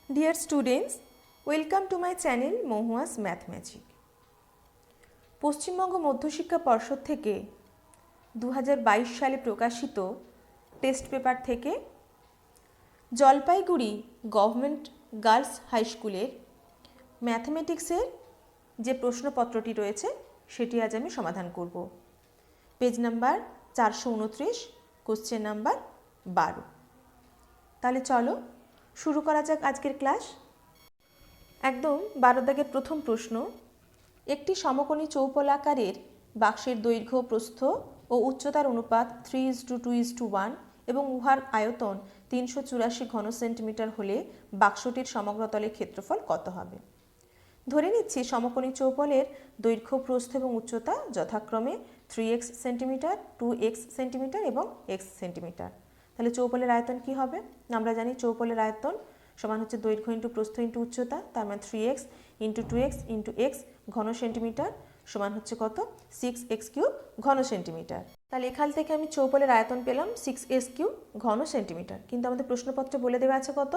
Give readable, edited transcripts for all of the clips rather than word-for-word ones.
Dear students, welcome to my channel Mahua's math magic. Paschimbanga Madhyashiksha Parshad থেকে 2022 সালে প্রকাশিত টেস্ট পেপার থেকে জলপাইগুড়ি গভর্নমেন্ট গার্লস হাই স্কুলের ম্যাথমেটিক্সের যে প্রশ্নপত্রটি রয়েছে সেটি আজ আমি সমাধান করব। Page number 429, question number 12। তাহলে চলো শুরু করা যাক আজকের ক্লাস। একদম 12 দাগের প্রথম প্রশ্ন, একটি সমকোণী চৌপলাকারের বাক্সের দৈর্ঘ্য, প্রস্থ ও উচ্চতার অনুপাত 3:2:1 এবং উহার আয়তন 384 ঘন সেন্টিমিটার হলে বাক্সটির সমগ্র তলের ক্ষেত্রফল কত হবে? ধরে নিচ্ছি সমকোণী চৌপলের দৈর্ঘ্য, প্রস্থ এবং উচ্চতা যথাক্রমে 3x সেন্টিমিটার, 2x সেন্টিমিটার এবং x সেন্টিমিটার। তাহলে চৌপলের আয়তন কি হবে? আমরা জানি চৌপলের আয়তন সমান হচ্ছে দৈর্ঘ্য ইন্টু প্রস্থ ইন্টু উচ্চতা, তার মানে 3x into 2x into x ঘন সেন্টিমিটার সমান হচ্ছে কত? 6x³ ঘন সেন্টিমিটার। তাহলে এখান থেকে আমি চৌপলের আয়তন পেলাম 6x³ ঘন সেন্টিমিটার, কিন্তু আমাদের প্রশ্নপত্রে বলে দেওয়া আছে কত?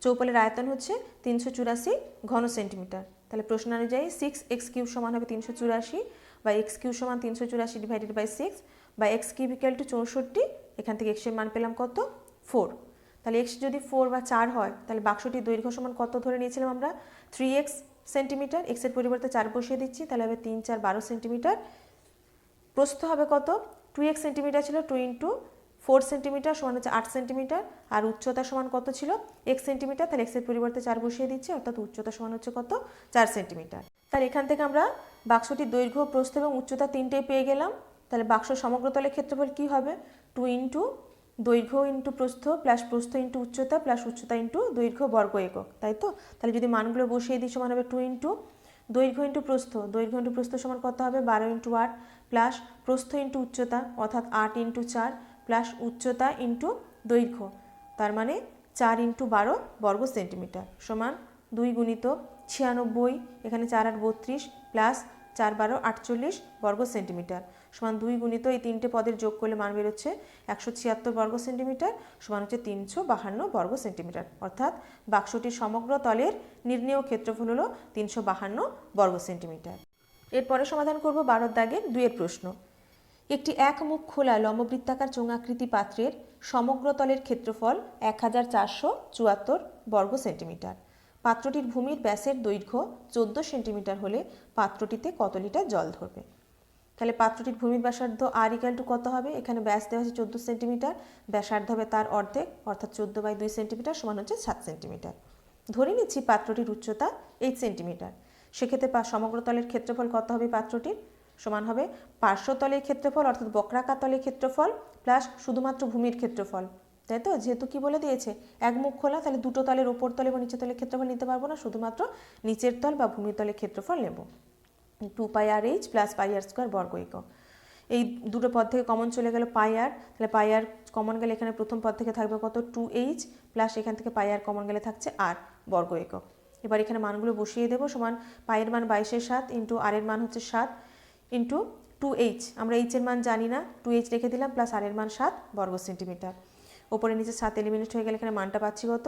চৌপলের আয়তন হচ্ছে 384 ঘন সেন্টিমিটার। তাহলে প্রশ্ন অনুযায়ী 6x³ সমান হবে 384 বা x³ সমান 384 ডিভাইডেড বাই 6 বা x³ ইকুয়াল টু 64। এখান থেকে x এর মান পেলাম কত? 4। তাহলে x যদি 4 বা 4 হয় তাহলে বাক্সটির দৈর্ঘ্য সমান কত ধরে নিয়েছিলাম আমরা? 3x centimetre. x এর পরিবর্তে 4 বসিয়ে দিচ্ছি, তাহলে হবে 3 4 12 সেন্টিমিটার। প্রস্থ হবে কত? 2x সেন্টিমিটার ছিল, 2 ইন্টু 4 সেন্টিমিটার সমান হচ্ছে 8 সেন্টিমিটার। আর উচ্চতা সমান কত ছিল? x centimetre. তাহলে x এর পরিবর্তে 4 বসিয়ে দিচ্ছি, অর্থাৎ উচ্চতা সমান হচ্ছে কত? 4 সেন্টিমিটার। তাহলে এখান থেকে আমরা বাক্সটির দৈর্ঘ্য, প্রস্থ এবং উচ্চতা তিনটেই পেয়ে গেলাম। তাহলে বাক্স সমগ্র তলের ক্ষেত্রফল কী হবে? 2 ইন্টু দৈর্ঘ্য ইন্টু প্রস্থ প্লাস প্রস্থ ইন্টু উচ্চতা প্লাস উচ্চতা ইন্টু দৈর্ঘ্য বর্গ একক, তাই তো? তাহলে যদি মানগুলো বসিয়ে দিই সমান হবে 2 ইন্টু দৈর্ঘ্য ইন্টু প্রস্থ, দৈর্ঘ্য ইন্টু প্রস্থ সমান কত হবে? 12 ইন্টু 8 প্লাস প্রস্থ ইন্টু উচ্চতা অর্থাৎ 8 ইন্টু 4 প্লাস উচ্চতা ইন্টু দৈর্ঘ্য, তার মানে 4 ইন্টু 12 বর্গ সেন্টিমিটার সমান 2 গুণিত 96, এখানে 4 8 32 প্লাস 4 12 48 বর্গ সেন্টিমিটার সমান 2 গুণিত এই তিনটে পদের যোগ করলে মান বেরোচ্ছে 176 বর্গ সেন্টিমিটার সমান হচ্ছে 352 বর্গ সেন্টিমিটার। অর্থাৎ বাক্সটির সমগ্র তলের নির্ণেয় ক্ষেত্রফল হলো 352 বর্গ সেন্টিমিটার। এরপরে সমাধান করব 12 দাগের 2 এর প্রশ্ন। একটি এক মুখ খোলা লম্ববৃত্তাকার চোঙাকৃতি পাত্রের সমগ্র তলের ক্ষেত্রফল 1474 বর্গ সেন্টিমিটার। পাত্রটির ভূমির ব্যাসের দৈর্ঘ্য 14 সেন্টিমিটার হলে পাত্রটিতে কত লিটার জল ধরবে? তাহলে পাত্রটির ভূমির ব্যাসার্ধ আর ইকুয়াল টু কত হবে? এখানে ব্যাস দেওয়া আছে 14 সেন্টিমিটার, ব্যাসার্ধ হবে তার অর্ধেক অর্থাৎ 14/2 সেন্টিমিটার সমান হচ্ছে 7 সেন্টিমিটার। ধরে নিচ্ছি পাত্রটির উচ্চতা 8 সেন্টিমিটার। সেক্ষেত্রে সমগ্র তলের ক্ষেত্রফল কত হবে? পাত্রটির সমান হবে পার্শ্বতলের ক্ষেত্রফল অর্থাৎ বক্রাকার তলের ক্ষেত্রফল প্লাস শুধুমাত্র ভূমির ক্ষেত্রফল, তাই তো? যেহেতু কি বলে দিয়েছে এক মুখ খোলা, তাহলে দুটো তলের ওপর তলে এবং নিচের তলের ক্ষেত্রফল নিতে পারবো না, শুধুমাত্র নিচের তল বা ভূমির তলের ক্ষেত্রফল নেব। 2πr/h প্লাস πr² বর্গ একক। এই দুটো পদ থেকে কমন চলে গেল πr, তাহলে πr কমন গেলে এখানে প্রথম পদ থেকে থাকবে কত? 2h প্লাস এখান থেকে πr কমন গেলে থাকছে r বর্গ একক। এবার এখানে মানগুলো বসিয়ে দেবো সমান পায়ের মান 22/7 ইন্টু r এর মান হচ্ছে 7 ইন্টু 2h, আমরা h এর মান জানি না, 2h রেখে দিলাম প্লাস r এর মান 7 বর্গ সেন্টিমিটার। ওপরে নিচে 7 এলিমিনেট হয়ে গেলে এখানে মানটা পাচ্ছি কত?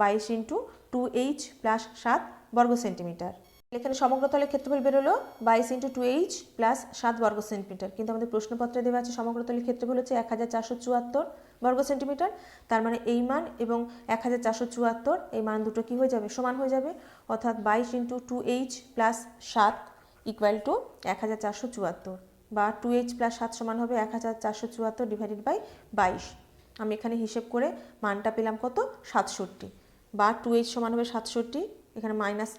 22 ইন্টু 2h প্লাস 7 বর্গ সেন্টিমিটার। এখানে সমগ্র তলের ক্ষেত্রফল বেরোলো 22 ইন্টু 2h প্লাস 7 বর্গ সেন্টিমিটার, কিন্তু আমাদের প্রশ্নপত্রে দেওয়া আছে সমগ্র তলের ক্ষেত্রফল হচ্ছে 1474 বর্গ সেন্টিমিটার। তার মানে এই মান এবং 1474 এই মান দুটো কি হয়ে যাবে? সমান হয়ে যাবে, অর্থাৎ 22 into 2h plus 7 equal to 1474 বা 2h প্লাস 7 সমান হবে 1474 ডিভাইডেড বাই 22। আমি এখানে হিসেব করে মানটা পেলাম কত? 67 বা 2h সমান হবে 67, এখানে মাইনাস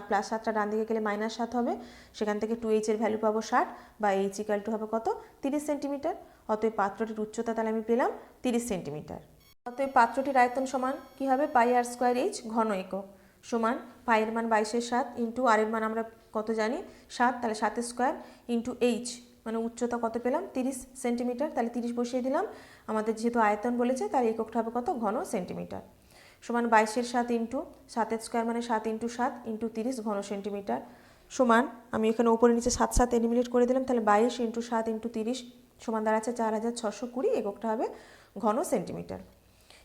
প্লাস 7টা ডান দিকে গেলে -7 হবে, সেখান থেকে 2h এর ভ্যালু পাবো 60 বা h ইকুয়াল টু হবে কত? 30 সেন্টিমিটার। অতএব পাত্রটির উচ্চতা তাহলে আমি পেলাম 30 সেন্টিমিটার। অতএব পাত্রটির আয়তন সমান কি হবে? πr² ঘন একক সমান পায়ের মান 22/7 ইন্টু আর এর মান আমরা কত জানি? 7, তাহলে 7² ইন্টু h মানে উচ্চতা কত পেলাম? 30 সেন্টিমিটার। তাহলে 30 বসিয়ে দিলাম, আমাদের যেহেতু আয়তন বলেছে তার এককটা হবে কত? ঘন সেন্টিমিটার সমান 22/7 ইন্টু 7² মানে 7 ইন্টু 7 ইন্টু 30 ঘন সেন্টিমিটার সমান, আমি এখানে উপরে নিচে 7 7 এলিমিনেট করে দিলাম, তাহলে 22 ইন্টু 7 ইন্টু 30 সমান দাঁড়াচ্ছে 4620, এককটা হবে ঘন সেন্টিমিটার।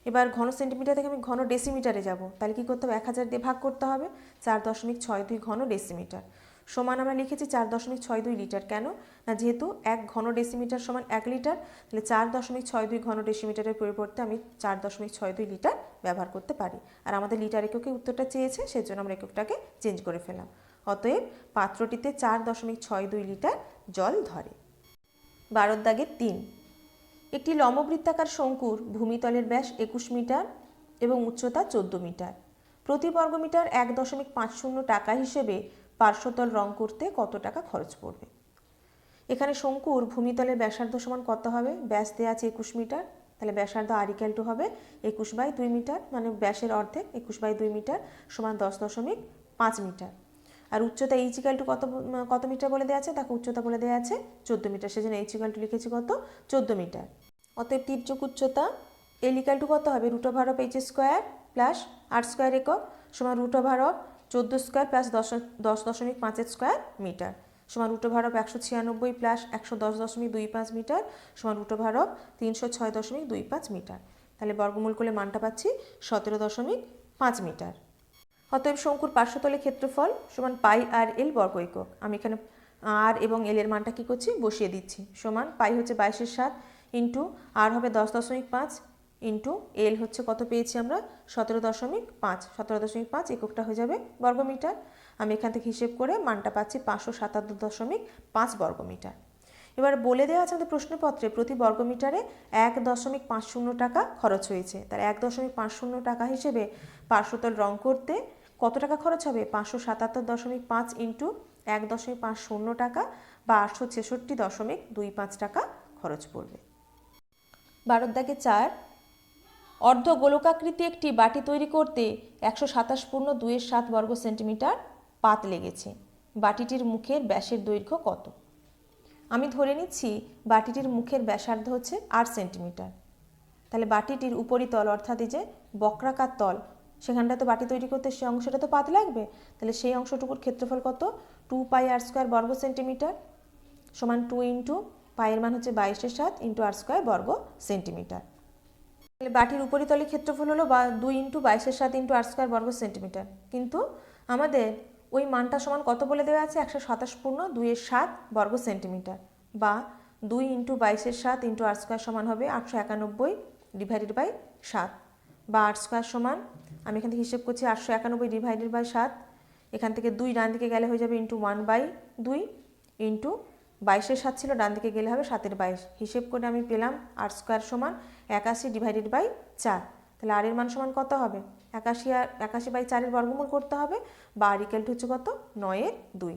এবার ঘন সেন্টিমিটার থেকে আমি ঘন ডেসিমিটারে যাব, তাহলে কী করতে হবে, 1000 দিয়ে ভাগ করতে হবে, 4.62 ঘন ডেসিমিটার সমান আমরা লিখেছি 4.62 লিটার। কেন না, যেহেতু 1 ঘন ডেসিমিটার সমান 1 লিটার, তাহলে 4.62 ঘন ডেসিমিটারের পরিবর্তে আমি 4.62 লিটার ব্যবহার করতে পারি। আর আমাদের লিটার এককে উত্তরটা চেয়েছে, সেজন্য আমরা এককটাকে চেঞ্জ করে ফেলাম। অতএব পাত্রটিতে 4.62 লিটার জল ধরে। 12 দাগের 3, একটি লম্ববৃত্তাকার শঙ্কুর ভূমিতলের ব্যাস 21 মিটার এবং উচ্চতা 14 মিটার। প্রতি বর্গমিটার 1.50 টাকা হিসেবে পার্শ্বতল রং করতে কত টাকা খরচ পড়বে? এখানে শঙ্কুর ভূমিতলের ব্যাসার্ধ সমান কত হবে, ব্যাস দেওয়া আছে 21 মিটার, তাহলে ব্যাসার্ধ r হবে 21/2 মিটার, মানে ব্যাসের অর্ধেক 21/2 মিটার সমান 10.5 মিটার। আর উচ্চতা কত মিটার বলে দেওয়া আছে, দেখো উচ্চতা বলে দেওয়া আছে 14 মিটার, সেজন্য লিখেছি কত, 14 মিটার। অতএব তির্যক উচ্চতা l কত হবে, √h² প্লাস r² একক সমান √14² প্লাস 10.5 মিটার সমান √196 প্লাস 110.25 মিটার সমান √306.25 মিটার। তাহলে বর্গমূল করলে মানটা পাচ্ছি 17.5 মিটার। অতএব শঙ্কুর পার্শ্বতলের ক্ষেত্রফল সমান পাই আর এল বর্গ একক। আমি এখানে আর এবং এল এর মানটা কী করছি, বসিয়ে দিচ্ছি। সমান পাই হচ্ছে 22/7 ইন্টু আর হবে 10.5 ইন্টু এল হচ্ছে কত পেয়েছি আমরা, 17.5 এককটা হয়ে যাবে বর্গমিটার। আমি এখান থেকে হিসেব করে মানটা পাচ্ছি 577.5 বর্গমিটার। এবার বলে দেওয়া আছে আমাদের প্রশ্নপত্রে প্রতি বর্গমিটারে 1.50 টাকা খরচ হয়েছে। তার 1.50 টাকা হিসেবে পার্শ্বতল রং করতে কত টাকা খরচ হবে, 577.5 ইন্টু 1.50 টাকা বা 866.25 টাকা খরচ পড়বে। 12 দাগে 4, অর্ধ গোলকাকৃতি একটি বাটি তৈরি করতে 127.27 বর্গ সেন্টিমিটার পাত লেগেছে। বাটিটির মুখের ব্যাসের দৈর্ঘ্য কত? আমি ধরে নিচ্ছি বাটিটির মুখের ব্যাসার্ধ হচ্ছে 8 সেন্টিমিটার। তাহলে বাটিটির উপরিতল অর্থাৎ এই যে বক্রাকার তল, সেখানটা তো বাটি তৈরি করতে সেই অংশটা তো পাত লাগবে, তাহলে সেই অংশটুকুর ক্ষেত্রফল কত, 2πr² বর্গ সেন্টিমিটার সমান 2 ইন্টু পায়ের মান হচ্ছে 22/7 ইন্টু r² বর্গ সেন্টিমিটার। তাহলে বাটির উপরিতলের ক্ষেত্রফল হলো 2 ইন্টু 22/7 ইন্টু r² বর্গ সেন্টিমিটার, কিন্তু আমাদের ওই মানটা সমান কত বলে দেওয়া আছে, 127.27 বর্গ সেন্টিমিটার বা 2 ইন্টু 22/7 ইন্টু r² সমান হবে 891/7 বা r² সমান, আমি এখান থেকে হিসেব করছি 891/7, এখান থেকে 2 ডান দিকে গেলে হয়ে যাবে ইন্টু 1/2 ইন্টু 22/7 ছিল, ডান দিকে গেলে হবে 7/22, হিসেব করে আমি পেলাম r² সমান 81/4। তাহলে আর এর মান সমান কত হবে, 81/4 এর বর্গমূল করতে হবে বা আর হচ্ছে কত, 9/2।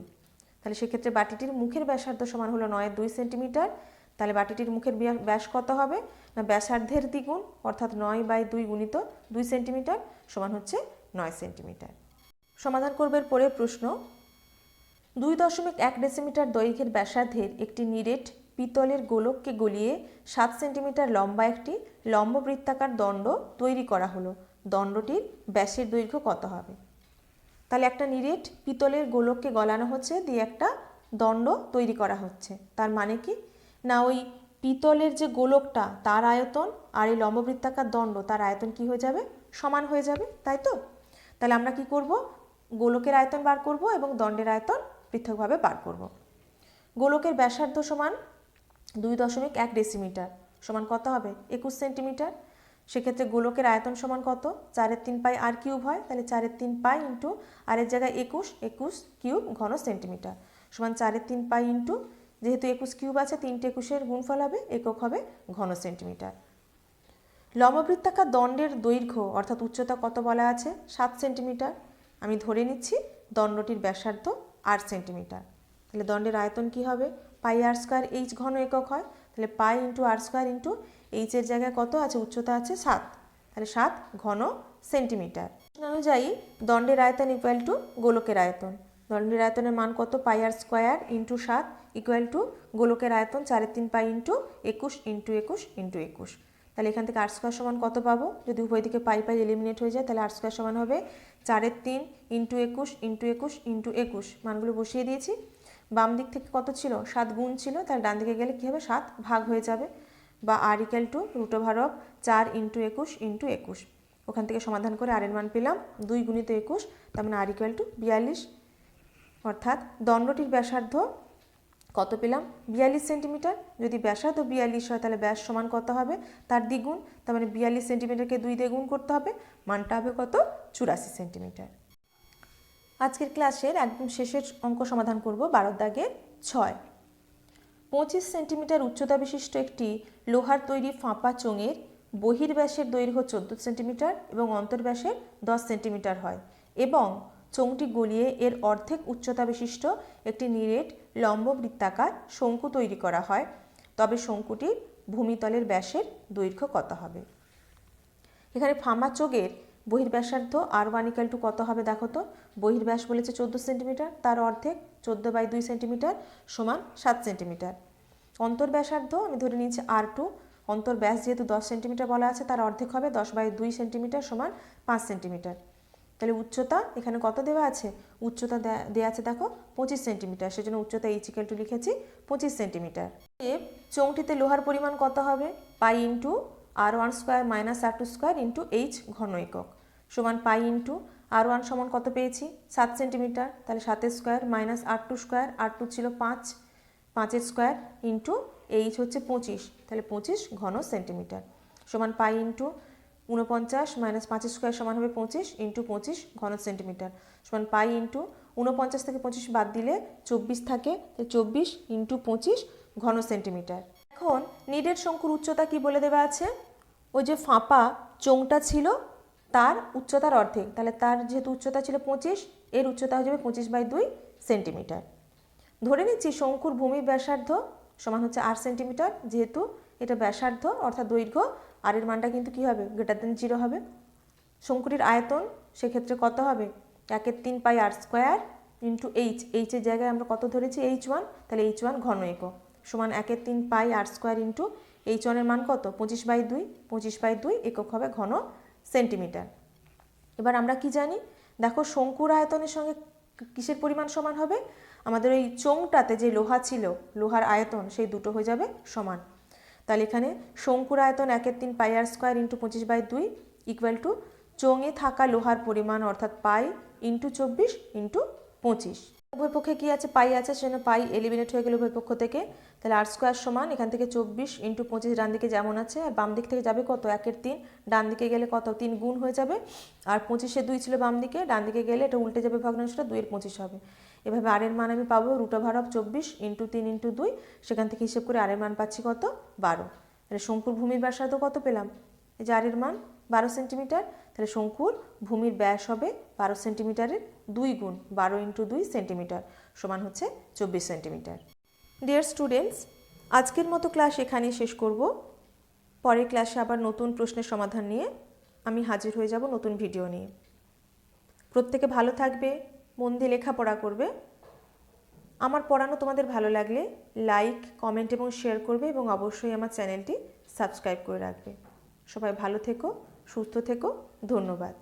তাহলে সেক্ষেত্রে বাটিটির মুখের ব্যাসার্ধ সমান হলো 9/2 সেন্টিমিটার। তাহলে বাটিটির মুখের ব্যাস কত হবে না, ব্যাসার্ধের দ্বিগুণ অর্থাৎ 9/2 গুণিত 2 সেন্টিমিটার সমান হচ্ছে 9 সেন্টিমিটার। সমাধান করবে পরের প্রশ্ন, 2.1 ডেসিমিটার দৈর্ঘ্যের ব্যাসার্ধের একটি নিরেট পিতলের গোলককে গলিয়ে 7 সেন্টিমিটার লম্বা একটি লম্ববৃত্তাকার দণ্ড তৈরি করা হলো। দণ্ডটির ব্যাসের দৈর্ঘ্য কত হবে? তাহলে একটা নিরেট পিতলের গোলককে গলানো হচ্ছে, দিয়ে একটা দণ্ড তৈরি করা হচ্ছে। তার মানে কি না, ওই পিতলের যে গোলকটা তার আয়তন আর এই লম্ববৃত্তাকার দণ্ড তার আয়তন কি হয়ে যাবে, সমান হয়ে যাবে, তাই তো? তাহলে আমরা কি করব, গোলকের আয়তন বার করব এবং দণ্ডের আয়তন পৃথকভাবে বার করব। গোলকের ব্যাসার্ধ সমান 2.1 ডেসিমিটার সমান কত হবে, 21 সেন্টিমিটার। সেক্ষেত্রে গোলকের আয়তন সমান কত, 4/3 পাই r কিউব হয়, তাহলে 4/3 পাই ইন্টু আর এর জায়গায় 21 কিউব ঘন সেন্টিমিটার সমান 4/3 পাই ইন্টু, যেহেতু 21 কিউব আছে 3টে 21-এর গুণফল হবে, একক হবে ঘন সেন্টিমিটার। লম্ববৃত্তাকার দণ্ডের দৈর্ঘ্য অর্থাৎ উচ্চতা কত বলা আছে, 7 সেন্টিমিটার। আমি ধরে নিচ্ছি দণ্ডটির ব্যাসার্ধ 8 সেন্টিমিটার। তাহলে দণ্ডের আয়তন কি হবে, পাই r² h ঘন একক হয়, তাহলে pi into r² into h এর জায়গায় কত আছে, উচ্চতা আছে 7, তাহলে 7 ঘন সেন্টিমিটার। অনুযায়ী দণ্ডের আয়তন ইকুয়াল টু গোলকের আয়তন। দণ্ডের আয়তনের মান কত, পাই r² ইন্টু 7 ইকুয়াল টু গোলকের আয়তন 4/3 পাই ইন্টু 21 ইন্টু 21 ইন্টু 21। তাহলে এখান থেকে r² সমান কত পাবো, যদি উভয় দিকে পাই পাই এলিমিনেট হয়ে যায় তাহলে r² সমান হবে 4/3 ইন্টু 21 ইন্টু 21 ইন্টু 21, মানগুলো বসিয়ে দিয়েছি। বাম দিক থেকে কত ছিল, 7 গুণ ছিল, তাহলে ডান দিকে গেলে কী হবে, 7 ভাগ হয়ে যাবে বা r equal to √4 into 21 into 21। ওখান থেকে সমাধান করে r এর মান পেলাম 2 গুণিত 21, তার মানে r ইকুয়াল টু 42। অর্থাৎ দণ্ডটির ব্যাসার্ধ কত পেলাম 42 সেন্টিমিটার। যদি ব্যাসার্ধ 42 হয় তাহলে ব্যাস সমান কত হবে তার দ্বিগুণ, তার মানে 42 সেন্টিমিটারকে 2 দিয়ে গুণ করতে হবে, মানটা হবে কত 84 সেন্টিমিটার। আজকের ক্লাসের একদম শেষের অঙ্ক সমাধান করব 12 দাগের 6। 25 সেন্টিমিটার উচ্চতা বিশিষ্ট একটি লোহার তৈরি ফাঁপা চোঙের বহির্ব্যাসের দৈর্ঘ্য 14 সেন্টিমিটার এবং অন্তর্ব্যাসের 10 সেন্টিমিটার হয় এবং চোঙটি গলিয়ে এর অর্ধেক উচ্চতা বিশিষ্ট একটি নিরেট লম্ব বৃত্তাকার শঙ্কু তৈরি করা হয়, তবে শঙ্কুটির ভূমিতলের ব্যাসের দৈর্ঘ্য কত হবে। এখানে ফাঁপা চোঙের বহির্ব্যাসার্ধ r1 ইকুয়াল টু কত হবে দেখো তো। বহির্ব্যাস বলেছে 14 সেন্টিমিটার, তার অর্ধেক 14/2 সেন্টিমিটার সমান 7 সেন্টিমিটার। অন্তর্ব্যাসার্ধ আমি ধরে নিয়েছি r2, অন্তর্ব্যাস যেহেতু 10 সেন্টিমিটার বলা আছে তার অর্ধেক হবে 10/2 সেন্টিমিটার সমান 5 সেন্টিমিটার। তাহলে উচ্চতা এখানে কত দেওয়া আছে, উচ্চতা দেওয়া আছে দেখো 25 সেন্টিমিটার, সেজন্য উচ্চতা h ইকুয়াল টু লিখেছি 25 সেন্টিমিটার। চোঙটিতে লোহার পরিমাণ কত হবে pi into r1 square minus r2 square into h ঘন একক সমান পাই ইন্টু r1 সমান কত পেয়েছি 7 সেন্টিমিটার, তাহলে 7 square minus r2 square, r2 ছিল 5 স্কোয়ার ইন্টু h হচ্ছে 25, তাহলে 25 ঘন সেন্টিমিটার সমান পাই ইন্টু 49 মাইনাস 5 স্কোয়ার সমান হবে 25 ইন্টু 25 ঘন সেন্টিমিটার সমান পাই ইন্টু 49 থেকে 25 বাদ দিলে 24 থাকে, 24 ইন্টু 25 ঘন সেন্টিমিটার। এখন নিরেট শঙ্কুর উচ্চতা কি বলে দেওয়া আছে, ওই যে ফাঁপা চোঙটা ছিল তার উচ্চতার অর্ধেক, তাহলে তার যেহেতু উচ্চতা ছিল 25, এর উচ্চতা হয়ে যাবে 25/2 সেন্টিমিটার। ধরে নিচ্ছি শঙ্কুর ভূমি ব্যাসার্ধ সমান হচ্ছে 8 সেন্টিমিটার, যেহেতু এটা ব্যাসার্ধ অর্থাৎ দৈর্ঘ্য আর এর মানটা কিন্তু কী হবে >0 হবে। শঙ্কুটির আয়তন সেক্ষেত্রে কত হবে 1/3 pi r square into h এর জায়গায় আমরা কত ধরেছি h1, তাহলে h1 ঘন একক সমান 1/3 pi r square into h1 এর মান কত 25/2 একক হবে ঘন সেন্টিমিটার। এবার আমরা কি জানি দেখো শঙ্কুর আয়তনের সঙ্গে কিসের পরিমাণ সমান হবে, আমাদের ওই চোঙটাতে যে লোহা ছিল লোহার আয়তন সেই দুটো হয়ে যাবে সমান। তাহলে এখানে শঙ্কুর আয়তন 1/3 pi r square into 25/2 equal to চোঙে থাকা লোহার পরিমাণ অর্থাৎ পাই ইন্টু 24 ইন্টু 25। উভয় পক্ষে কী আছে পাই আছে, সেজন্য পাই এলিমিনেট হয়ে গেল উভয় পক্ষ থেকে, তাহলে r স্কোয়ার সমান এখান থেকে 24 ইন্টু 25 ডান দিকে যেমন আছে আর বাম দিক থেকে যাবে কত 1/3, ডান দিকে গেলে কত 3 গুণ হয়ে যাবে, আর 25-এ 2 ছিল বাম দিকে, ডান দিকে গেলে এটা উল্টে যাবে ভগ্নাংশটা 2/25 হবে। এভাবে আর এর মান আমি পাবো √24 ইন্টু 3 ইন্টু 2, সেখান থেকে হিসেব করে আর এর মান পাচ্ছি কত 12। তাহলে শঙ্কুর ভূমির ব্যাসার্ধ কত পেলাম, এই যে আর এর মান 12 সেন্টিমিটার, তাহলে শঙ্কুর ভূমির ব্যাস হবে 12 সেন্টিমিটারের 2 গুণ 12 ইন্টু 2 সেন্টিমিটার সমান হচ্ছে 24 সেন্টিমিটার। ডিয়ার স্টুডেন্টস, আজকের মতো ক্লাস এখানেই শেষ করব। পরের ক্লাসে আবার নতুন প্রশ্নের সমাধান নিয়ে আমি হাজির হয়ে যাব নতুন ভিডিও নিয়ে। প্রত্যেকে ভালো থাকবে, মন দিয়ে লেখাপড়া করবে। আমার পড়ানো তোমাদের ভালো লাগলে লাইক, কমেন্ট এবং শেয়ার করবে এবং অবশ্যই আমার চ্যানেলটি সাবস্ক্রাইব করে রাখবে। সবাই ভালো থেকো, সুস্থ থেকো, ধন্যবাদ।